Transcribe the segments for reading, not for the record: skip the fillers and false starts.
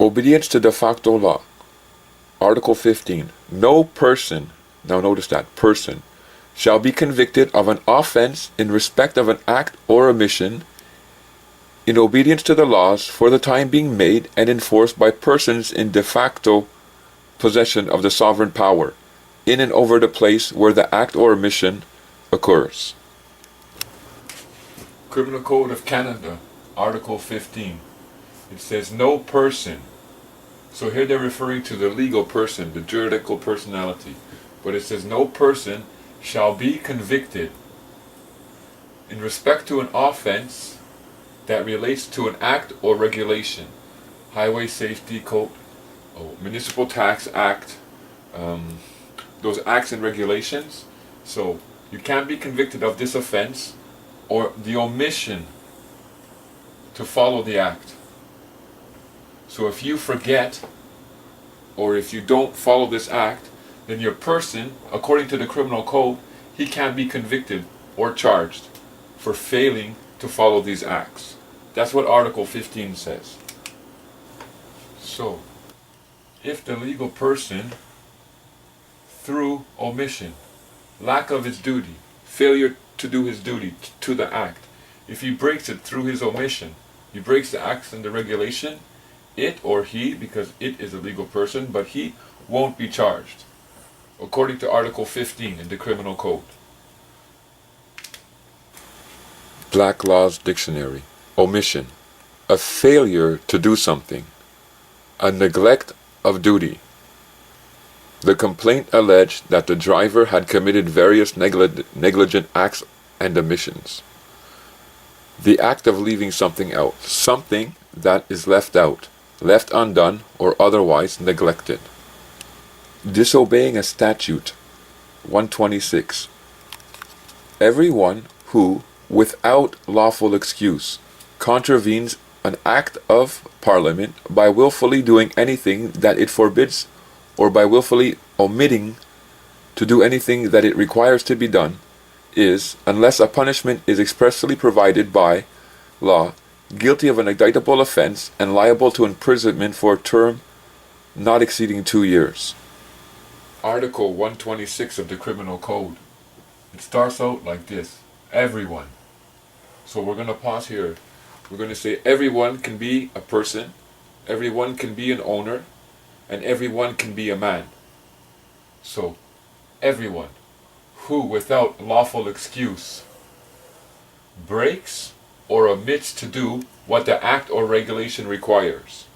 Obedience to de facto law. Article 15. No person, now notice that, person, shall be convicted of an offense in respect of an act or omission in obedience to the laws for the time being made and enforced by persons in de facto possession of the sovereign power, in and over the place where the act or omission occurs. Criminal Code of Canada, Article 15. It says no person. So here they're referring to the legal person, the juridical personality. But it says no person shall be convicted in respect to an offense that relates to an act or regulation. Highway Safety Code, Municipal Tax Act, those acts and regulations. So you can't be convicted of this offense or the omission to follow the act. So if you forget or if you don't follow this act, then your person, according to the criminal code, he can't be convicted or charged for failing to follow these acts. That's what Article 15 says. So, if the legal person, through omission, lack of his duty, failure to do his duty to the act, if he breaks it through his omission, he breaks the acts and the regulation, it or he, because it is a legal person, but he won't be charged, according to Article 15 in the Criminal Code. Black Laws Dictionary. Omission. A failure to do something. A neglect of duty. The complaint alleged that the driver had committed various negligent acts and omissions. The act of leaving something out. Something that is left out, left undone, or otherwise neglected. Disobeying a statute. 126. Everyone who, without lawful excuse, contravenes an act of Parliament by willfully doing anything that it forbids or by willfully omitting to do anything that it requires to be done is, unless a punishment is expressly provided by law, guilty of an indictable offense and liable to imprisonment for a term not exceeding 2 years. Article 126 of the Criminal Code. It starts out like this. Everyone. So we're going to pause here. We're going to say everyone can be a person, everyone can be an owner, and everyone can be a man. So, everyone who, without lawful excuse, breaks or omits to do what the act or regulation requires,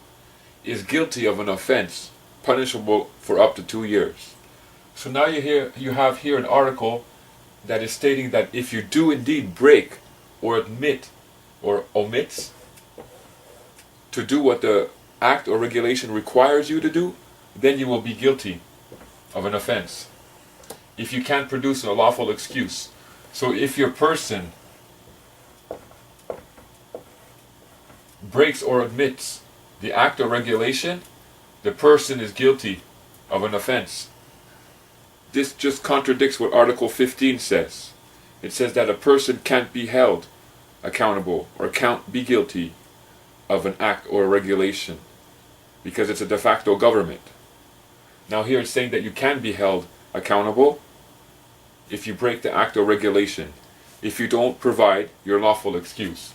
is guilty of an offense punishable for up to 2 years. So now you have here an article that is stating that if you do indeed break or admit or omits to do what the act or regulation requires you to do, then you will be guilty of an offense if you can't produce a lawful excuse. So if your person breaks or omits the act or regulation, the person is guilty of an offense. This just contradicts what Article 15 says. It says that a person can't be held accountable or can't be guilty of an act or a regulation because it's a de facto government. Now here it's saying that you can be held accountable if you break the act or regulation, if you don't provide your lawful excuse.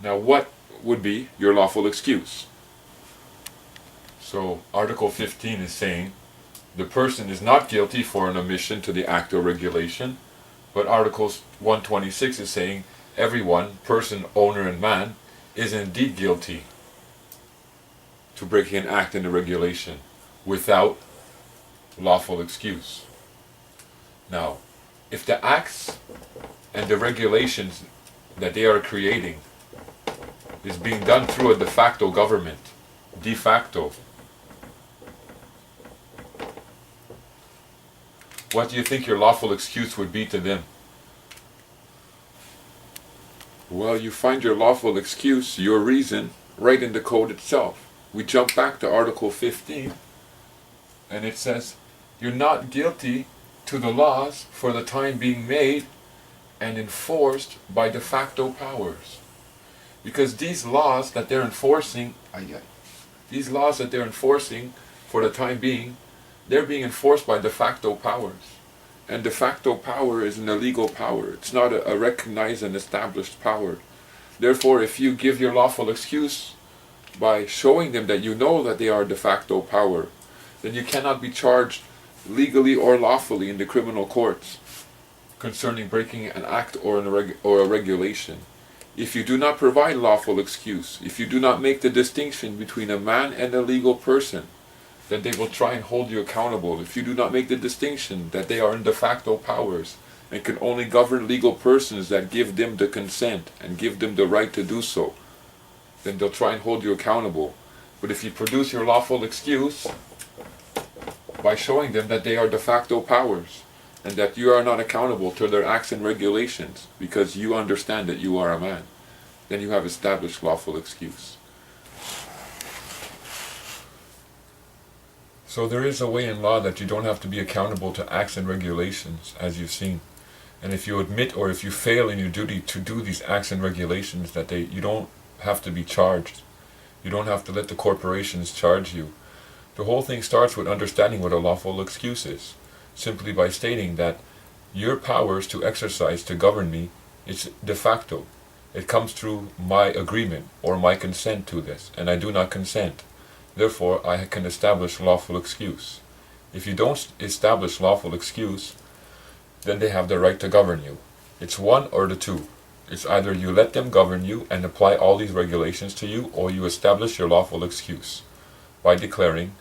Now what would be your lawful excuse? So Article 15 is saying the person is not guilty for an omission to the act or regulation, but Article 126 is saying everyone, person, owner, and man, is indeed guilty to breaking an act and a regulation without lawful excuse. Now, if the acts and the regulations that they are creating is being done through a de facto government, de facto, what do you think your lawful excuse would be to them? Well, you find your lawful excuse, your reason, right in the code itself. We jump back to Article 15, and it says, you're not guilty to the laws for the time being made and enforced by de facto powers. Because these laws that they're enforcing, These laws that they're enforcing, for the time being, they're being enforced by de facto powers. And de facto power is an illegal power. It's not a recognized and established power. Therefore, if you give your lawful excuse by showing them that you know that they are de facto power, then you cannot be charged legally or lawfully in the criminal courts concerning breaking an act or a regulation. If you do not provide lawful excuse, if you do not make the distinction between a man and a legal person, then they will try and hold you accountable. If you do not make the distinction that they are in de facto powers and can only govern legal persons that give them the consent and give them the right to do so, then they'll try and hold you accountable. But if you produce your lawful excuse by showing them that they are de facto powers and that you are not accountable to their acts and regulations because you understand that you are a man, then you have established lawful excuse. So there is a way in law that you don't have to be accountable to acts and regulations, as you've seen. And if you admit or if you fail in your duty to do these acts and regulations, that you don't have to be charged. You don't have to let the corporations charge you. The whole thing starts with understanding what a lawful excuse is, simply by stating that your powers to exercise to govern me, it's de facto. It comes through my agreement or my consent to this, and I do not consent. Therefore, I can establish lawful excuse. If you don't establish lawful excuse, then they have the right to govern you. It's one or the two. It's either you let them govern you and apply all these regulations to you, or you establish your lawful excuse by declaring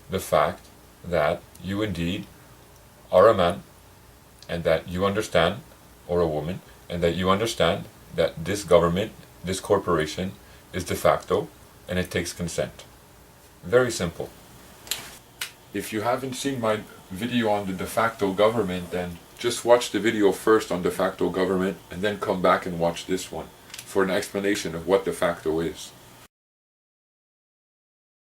the fact that you indeed are a man, and that you understand, or a woman, and that you understand that this government, this corporation, is de facto, and it takes consent. Very simple. If you haven't seen my video on the de facto government, then just watch the video first on de facto government and then come back and watch this one for an explanation of what de facto is.